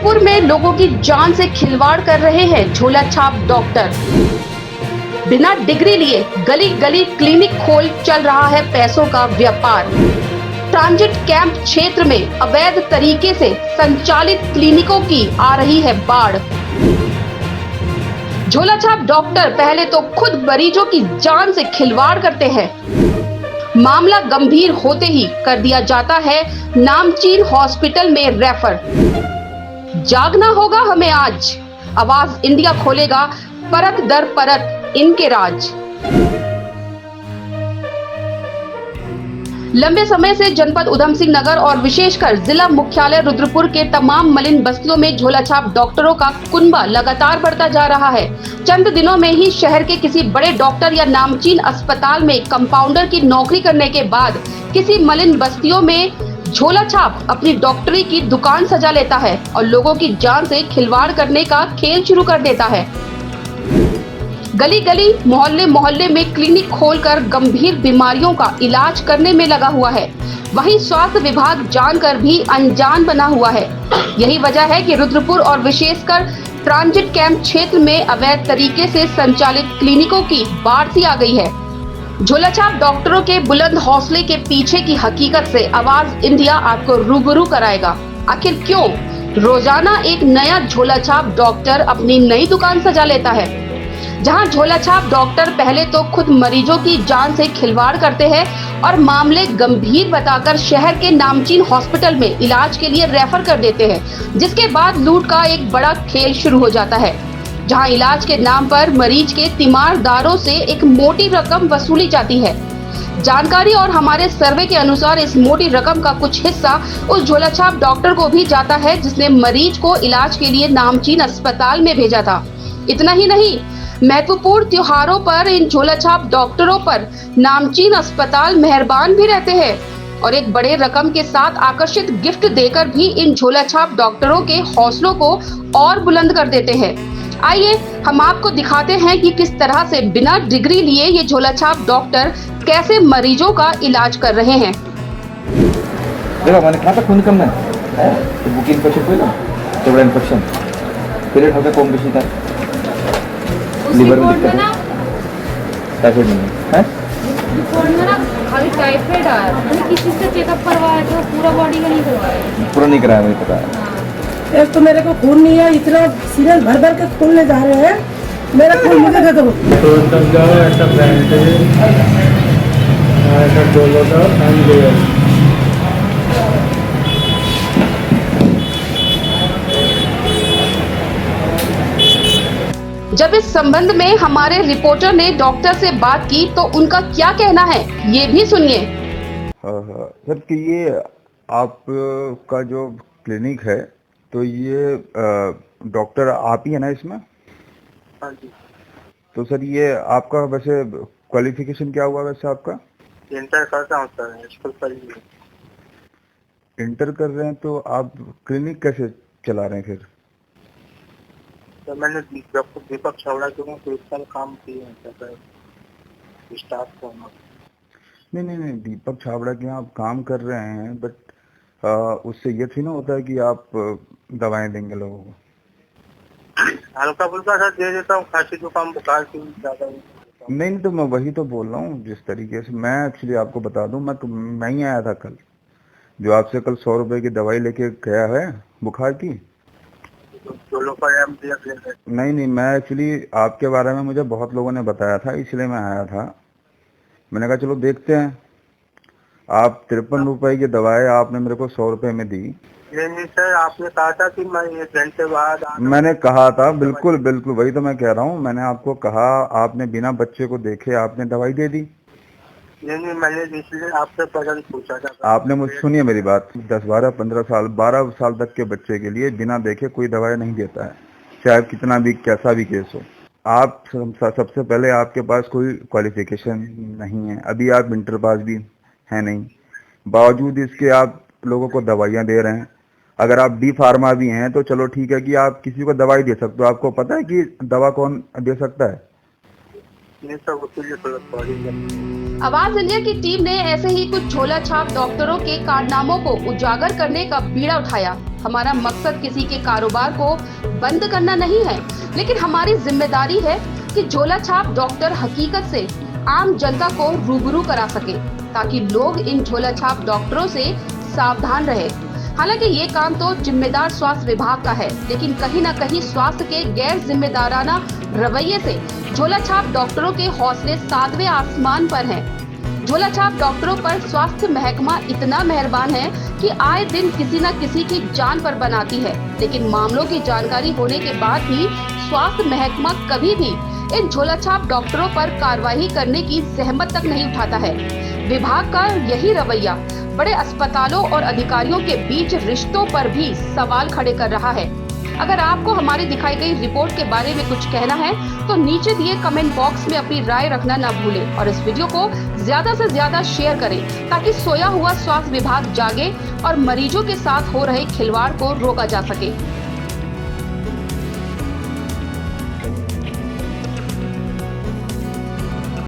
रुद्रपुर में लोगों की जान से खिलवाड़ कर रहे हैं झोला छाप डॉक्टर। बिना डिग्री लिए गली गली क्लिनिक खोल चल रहा है पैसों का व्यापार। ट्रांजिट कैंप क्षेत्र में अवैध तरीके से संचालित क्लिनिकों की आ रही है बाढ़। झोला छाप डॉक्टर पहले तो खुद मरीजों की जान से खिलवाड़ करते हैं, मामला गंभीर होते ही कर दिया जाता है नामचीन हॉस्पिटल में रेफर। जागना होगा हमें आज, आवाज इंडिया खोलेगा परत दर परत इनके राज। लंबे समय से जनपद उधम सिंह नगर और विशेषकर जिला मुख्यालय रुद्रपुर के तमाम मलिन बस्तियों में झोलाछाप डॉक्टरों का कुनबा लगातार बढ़ता जा रहा है। चंद दिनों में ही शहर के किसी बड़े डॉक्टर या नामचीन अस्पताल में कंपाउंडर की नौकरी करने के बाद किसी मलिन बस्तियों में झोलाछाप अपनी डॉक्टरी की दुकान सजा लेता है और लोगों की जान से खिलवाड़ करने का खेल शुरू कर देता है। गली गली मोहल्ले मोहल्ले में क्लिनिक खोलकर गंभीर बीमारियों का इलाज करने में लगा हुआ है। वहीं स्वास्थ्य विभाग जानकर भी अनजान बना हुआ है। यही वजह है कि रुद्रपुर और विशेषकर ट्रांजिट कैंप क्षेत्र में अवैध तरीके से संचालित क्लिनिकों की बाढ़ सी आ गई है। झोलाछाप डॉक्टरों के बुलंद हौसले के पीछे की हकीकत से आवाज इंडिया आपको रूबरू कराएगा। आखिर क्यों रोजाना एक नया झोलाछाप डॉक्टर अपनी नई दुकान सजा लेता है। जहां झोलाछाप डॉक्टर पहले तो खुद मरीजों की जान से खिलवाड़ करते हैं और मामले गंभीर बताकर शहर के नामचीन हॉस्पिटल में इलाज के लिए रेफर कर देते हैं, जिसके बाद लूट का एक बड़ा खेल शुरू हो जाता है। जहां इलाज के नाम पर मरीज के तीमारदारों से एक मोटी रकम वसूली जाती है। जानकारी और हमारे सर्वे के अनुसार इस मोटी रकम का कुछ हिस्सा उस झोलाछाप डॉक्टर को भी जाता है जिसने मरीज को इलाज के लिए नामचीन अस्पताल में भेजा था। इतना ही नहीं, महत्वपूर्ण त्योहारों पर इन झोलाछाप डॉक्टरों पर नामचीन अस्पताल मेहरबान भी रहते हैं और एक बड़े रकम के साथ आकर्षित गिफ्ट देकर भी इन झोलाछाप डॉक्टरों के हौसलों को और बुलंद कर देते हैं। आइए हम आपको दिखाते हैं कि किस तरह से बिना डिग्री लिए ये झोलाछाप डॉक्टर कैसे मरीजों का इलाज कर रहे हैं। देखो मैंने कहा था खून कम है तो बुकिंग इन्फेक्शन कोई ना तेवढा इन्फेक्शन पीरियड होता कम बेशी था लिवर में दिक्कत है टाइफाइड नहीं है रिपोर्ट में ना खाली टाइफाइड आया। मैंने किसी से चेकअप करवाया था, पूरा बॉडी का नहीं करवाया। पूरा नहीं कराया, मुझे पता है। एक तो मेरे को खून नहीं है, इतना सीरियस भर भर के खून ले जा रहे हैं। मेरा खून मुझे दे दो। तो तब जाओ ऐसा ब्रांड ऐसा डोलो का एंड लेयर। जब इस संबंध में हमारे रिपोर्टर ने डॉक्टर से बात की तो उनका क्या कहना है, ये भी सुनिए। सर कि ये आपका जो क्लिनिक है तो ये डॉक्टर आप ही है ना इसमें? हाँ जी। तो सर ये आपका वैसे क्वालिफिकेशन क्या हुआ वैसे आपका? इंटर करता हूँ सर, स्कूल पर ही। इंटर कर रहे हैं तो आप क्लिनिक कैसे चला रहे हैं फिर? तो मैंने डॉक्टर दीपक छावड़ा के तो इस साल काम किए हैं सर स्टाफ को। नहीं दीपक छावड़ा के यहाँ आप काम कर रहे हैं बट उससे ये थी ना होता है कि आप दवाएं देंगे लोगों को। हल्का फुल्का सर दे देता हूँ, खांसी जुकाम बुखार की ज्यादा। नहीं तो मैं वही तो बोल रहा हूँ जिस तरीके से मैं एक्चुअली आपको बता दूं, मैं ही आया था कल जो आपसे कल 100 रुपए की दवाई लेके गया है बुखार की। नहीं मैं एक्चुअली आपके बारे में मुझे बहुत लोगों ने बताया था इसलिए मैं आया था। मैंने कहा चलो देखते हैं। आप 53 रुपए की दवाई आपने मेरे को 100 रुपए में दी। नहीं सर, आपने कहा था कि मैं 1 घंटे बाद। मैंने कहा था बिल्कुल वही तो मैं कह रहा हूँ। मैंने आपको कहा, आपने बिना बच्चे को देखे आपने दवाई दे दी। नहीं मैंने इसलिए आपसे पहले पूछा था। आपने मुझे सुनिए मेरी बात, 10, 12, 15 साल 12 साल तक के बच्चे के लिए बिना देखे कोई दवाई नहीं देता है, चाहे कितना भी कैसा भी केस हो। आप सबसे पहले आपके पास कोई क्वालिफिकेशन नहीं है, अभी आप इंटर पास भी है नहीं, बावजूद इसके आप लोगों को दवाइयाँ दे रहे हैं। अगर आप डी फार्मा भी हैं तो चलो ठीक है कि आप किसी को दवाई दे सकते हो। आपको पता है कि दवा कौन दे सकता है? ये सब उसके लिए थोड़ा सॉरी है। आवाज इंडिया की टीम ने ऐसे ही कुछ झोला छाप डॉक्टरों के कारनामों को उजागर करने का बीड़ा उठाया। हमारा मकसद किसी के कारोबार को बंद करना नहीं है, लेकिन हमारी जिम्मेदारी है कि झोला छाप डॉक्टर हकीकत से आम जनता को रूबरू करा सके, ताकि लोग इन झोला छाप डॉक्टरों से सावधान रहे। हालांकि ये काम तो जिम्मेदार स्वास्थ्य विभाग का है, लेकिन कहीं न कहीं स्वास्थ्य के गैर जिम्मेदाराना रवैये से झोला छाप डॉक्टरों के हौसले 7वें आसमान पर हैं। झोला छाप डॉक्टरों पर स्वास्थ्य महकमा इतना मेहरबान है कि आए दिन किसी न किसी की जान पर बनाती है, लेकिन मामलों की जानकारी होने के बाद भी स्वास्थ्य महकमा कभी भी इन झोला छाप डॉक्टरों पर कार्रवाई करने की जहमत तक नहीं उठाता है। विभाग का यही रवैया बड़े अस्पतालों और अधिकारियों के बीच रिश्तों पर भी सवाल खड़े कर रहा है। अगर आपको हमारी दिखाई गई रिपोर्ट के बारे में कुछ कहना है तो नीचे दिए कमेंट बॉक्स में अपनी राय रखना न भूलें और इस वीडियो को ज्यादा से ज्यादा शेयर करें, ताकि सोया हुआ स्वास्थ्य विभाग जागे और मरीजों के साथ हो रहे खिलवाड़ को रोका जा सके।